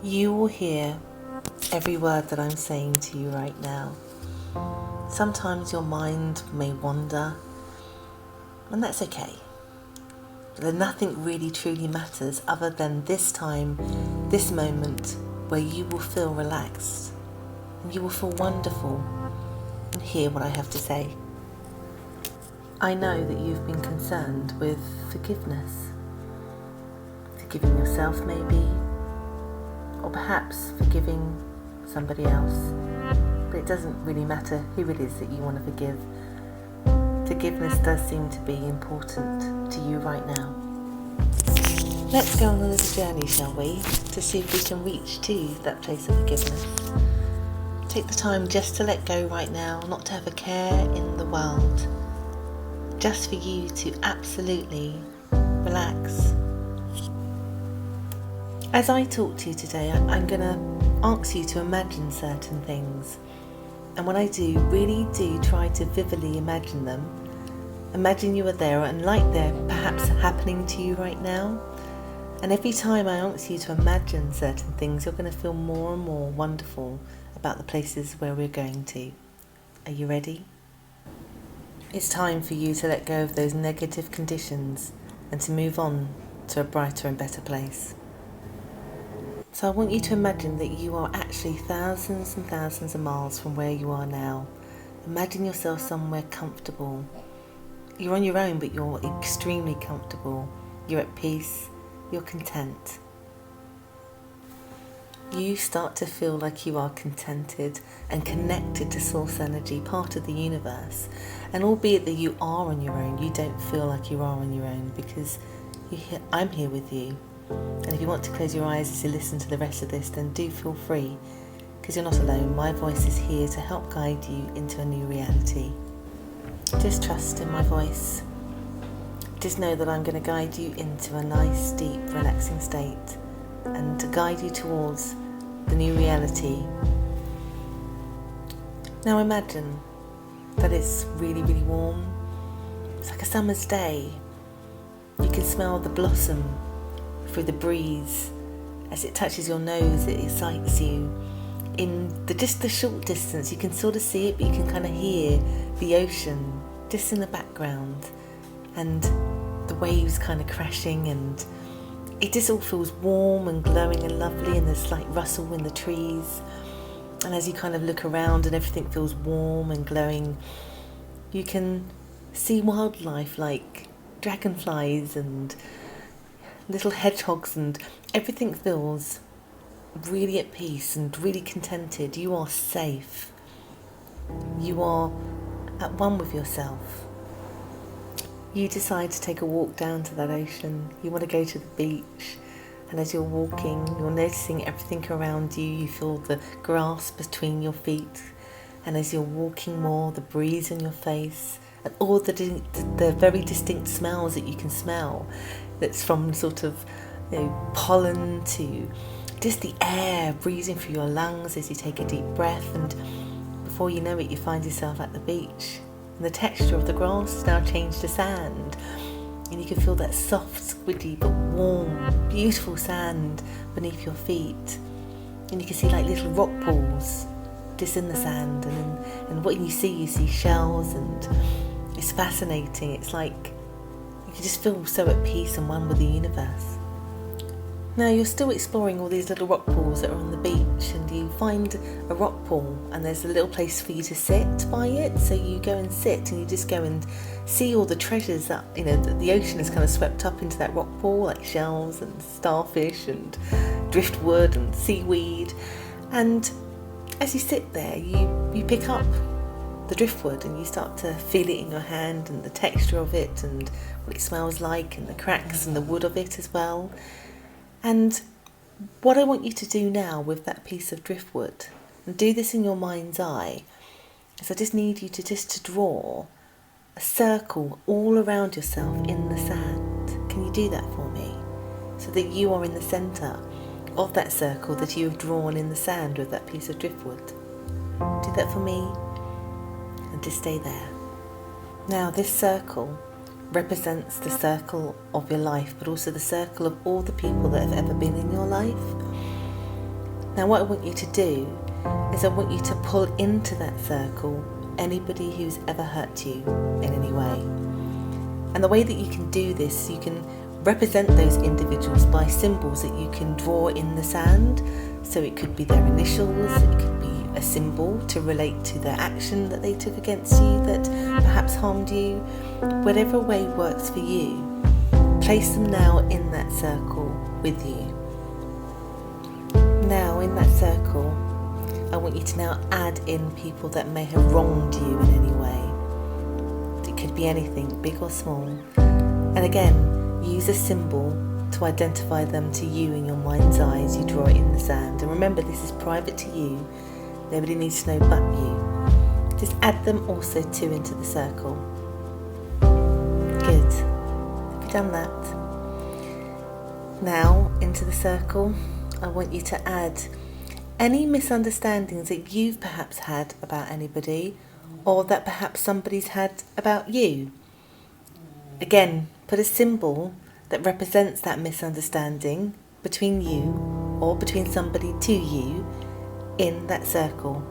You will hear every word that I'm saying to you right now. Sometimes your mind may wander, and that's okay. But nothing really truly matters other than this time, this moment where you will feel relaxed and you will feel wonderful and hear what I have to say. I know that you've been concerned with forgiveness. Forgiving yourself maybe, or perhaps forgiving somebody else. But it doesn't really matter who it is that you want to forgive. Forgiveness does seem to be important to you right now. Let's go on a little journey, shall we, to see if we can reach to that place of forgiveness. Take the time just to let go right now, not to have a care in the world. Just for you to absolutely relax. As I talk to you today, I'm going to ask you to imagine certain things. And when I do, really do try to vividly imagine them. Imagine you are there and like they're perhaps happening to you right now. And every time I ask you to imagine certain things, you're going to feel more and more wonderful about the places where we're going to. Are you ready? It's time for you to let go of those negative conditions and to move on to a brighter and better place. So I want you to imagine that you are actually thousands and thousands of miles from where you are now. Imagine yourself somewhere comfortable. You're on your own, but you're extremely comfortable. You're at peace. You're content. You start to feel like you are contented and connected to source energy, part of the universe. And albeit that you are on your own, you don't feel like you are on your own because I'm here with you. And if you want to close your eyes as you listen to the rest of this, then do feel free, because you're not alone. My voice is here to help guide you into a new reality. Just trust in my voice. Just know that I'm going to guide you into a nice, deep, relaxing state and to guide you towards the new reality. Now imagine that it's really, really warm. It's like a summer's day. You can smell the blossom through the breeze. As it touches your nose, it excites you. In just the short distance, you can sort of see it, but you can kind of hear the ocean just in the background and the waves kind of crashing, and it just all feels warm and glowing and lovely, and there's like rustle in the trees. And as you kind of look around and everything feels warm and glowing, you can see wildlife like dragonflies and little hedgehogs, and everything feels really at peace and really contented. You are safe. You are at one with yourself. You decide to take a walk down to that ocean. You want to go to the beach, and as you're walking, you're noticing everything around you. You feel the grass between your feet, and as you're walking more, the breeze on your face, and all the very distinct smells that you can smell. That's from sort of pollen to just the air breathing through your lungs as you take a deep breath, and before you know it, you find yourself at the beach. And the texture of the grass has now changed to sand, and you can feel that soft, squidgy but warm, beautiful sand beneath your feet. And you can see like little rock pools just in the sand, and what you see shells, and it's fascinating. It's like you can just feel so at peace and one with the universe. Now you're still exploring all these little rock pools that are on the beach, and you find a rock pool and there's a little place for you to sit by it. So you go and sit, and you just go and see all the treasures that the ocean has kind of swept up into that rock pool, like shells and starfish and driftwood and seaweed. And as you sit there, you pick up the driftwood and you start to feel it in your hand, and the texture of it and what it smells like, and the cracks and the wood of it as well. And what I want you to do now with that piece of driftwood, and do this in your mind's eye, is I just need you to draw a circle all around yourself in the sand. Can you do that for me? So that you are in the centre of that circle that you have drawn in the sand with that piece of driftwood. Do that for me, and just stay there. Now this circle represents the circle of your life, but also the circle of all the people that have ever been in your life. Now what I want you to do is I want you to pull into that circle anybody who's ever hurt you in any way. And the way that you can do this, you can represent those individuals by symbols that you can draw in the sand. So it could be their initials, it could be a symbol to relate to their action that they took against you that perhaps harmed you. Whatever way works for you, place them now in that circle with you. Now in that circle, I want you to now add in people that may have wronged you in any way. It could be anything, big or small. And again, use a symbol to identify them to you in your mind's eye as you draw it in the sand. And remember, this is private to you. Nobody needs to know but you. Just add them also too into the circle. Good. Have you done that? Now, into the circle, I want you to add any misunderstandings that you've perhaps had about anybody, or that perhaps somebody's had about you. Again, put a symbol that represents that misunderstanding between you or between somebody to you in that circle,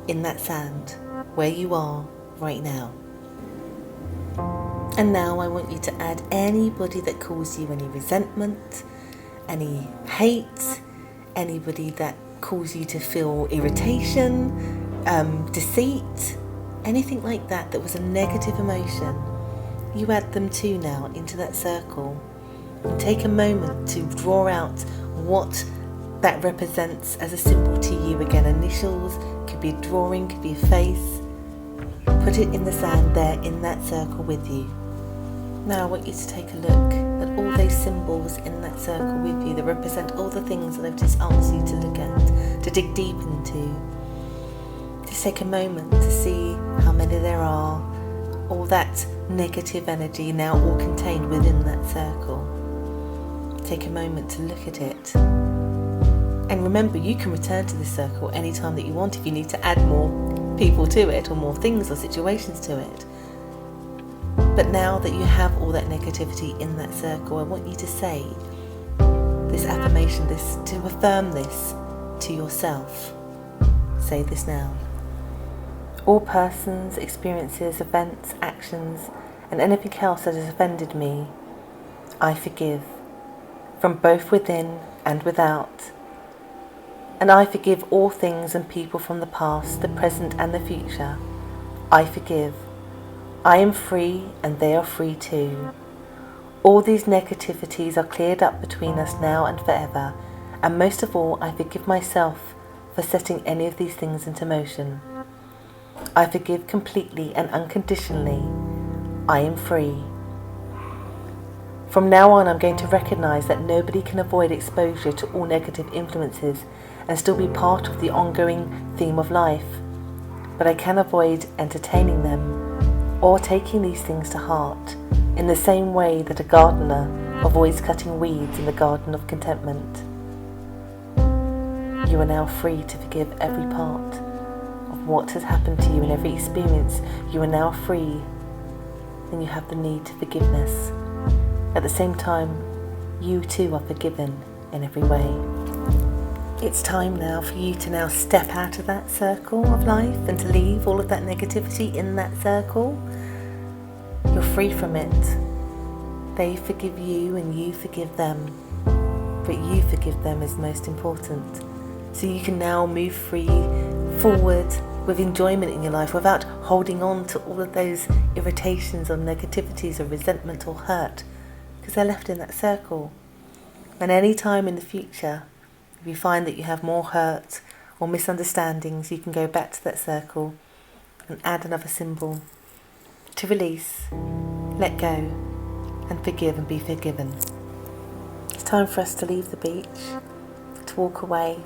in that sand, where you are right now. And now I want you to add anybody that calls you any resentment, any hate, anybody that cause you to feel irritation, deceit, anything like that was a negative emotion. You add them too now into that circle. And take a moment to draw out what that represents as a symbol to you. Again, initials, could be a drawing, could be a face. Put it in the sand there in that circle with you. Now I want you to take a look at all those symbols in that circle with you that represent all the things that I've just asked you to look at, to dig deep into. Just take a moment to see how many there are, all that negative energy now all contained within that circle. Take a moment to look at it. And remember, you can return to this circle anytime that you want if you need to add more people to it or more things or situations to it. But now that you have all that negativity in that circle, I want you to say this affirmation, to affirm this to yourself. Say this now. All persons, experiences, events, actions, and anything else that has offended me, I forgive, from both within and without. And I forgive all things and people from the past, the present and the future. I forgive. I am free and they are free too. All these negativities are cleared up between us now and forever, and most of all, I forgive myself for setting any of these things into motion. I forgive completely and unconditionally. I am free. From now on, I'm going to recognize that nobody can avoid exposure to all negative influences and still be part of the ongoing theme of life. But I can avoid entertaining them or taking these things to heart in the same way that a gardener avoids cutting weeds in the garden of contentment. You are now free to forgive every part of what has happened to you in every experience. You are now free, and you have the need to forgiveness. At the same time, you too are forgiven in every way. It's time now for you to now step out of that circle of life and to leave all of that negativity in that circle. You're free from it. They forgive you and you forgive them, but you forgive them is most important. So you can now move free forward with enjoyment in your life without holding on to all of those irritations or negativities or resentment or hurt, because they're left in that circle. And any time in the future, if you find that you have more hurt or misunderstandings, you can go back to that circle and add another symbol to release, let go, and forgive and be forgiven. It's time for us to leave the beach, to walk away.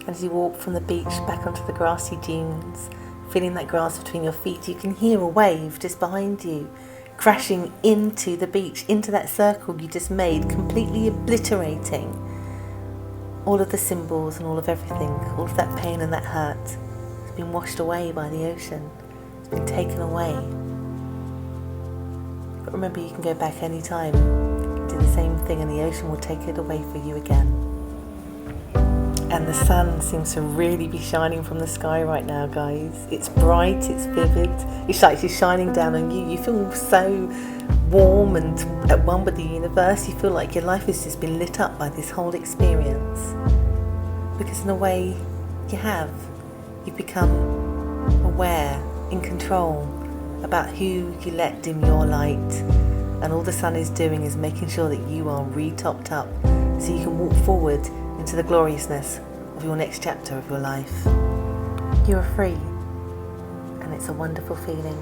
And as you walk from the beach back onto the grassy dunes, feeling that grass between your feet, you can hear a wave just behind you, crashing into the beach, into that circle you just made, completely obliterating all of the symbols and all of everything. All of that pain and that hurt has been washed away by the ocean. It's been taken away. But remember, you can go back any time, do the same thing, and the ocean will take it away for you again. And the sun seems to really be shining from the sky right now, guys. It's bright, it's vivid. It's like it's shining down on you. You feel so warm and at one with the universe. You feel like your life has just been lit up by this whole experience. Because in a way, you've become aware, in control about who you let dim your light. And all the sun is doing is making sure that you are re-topped up so you can walk forward into the gloriousness of your next chapter of your life. You are free, and it's a wonderful feeling.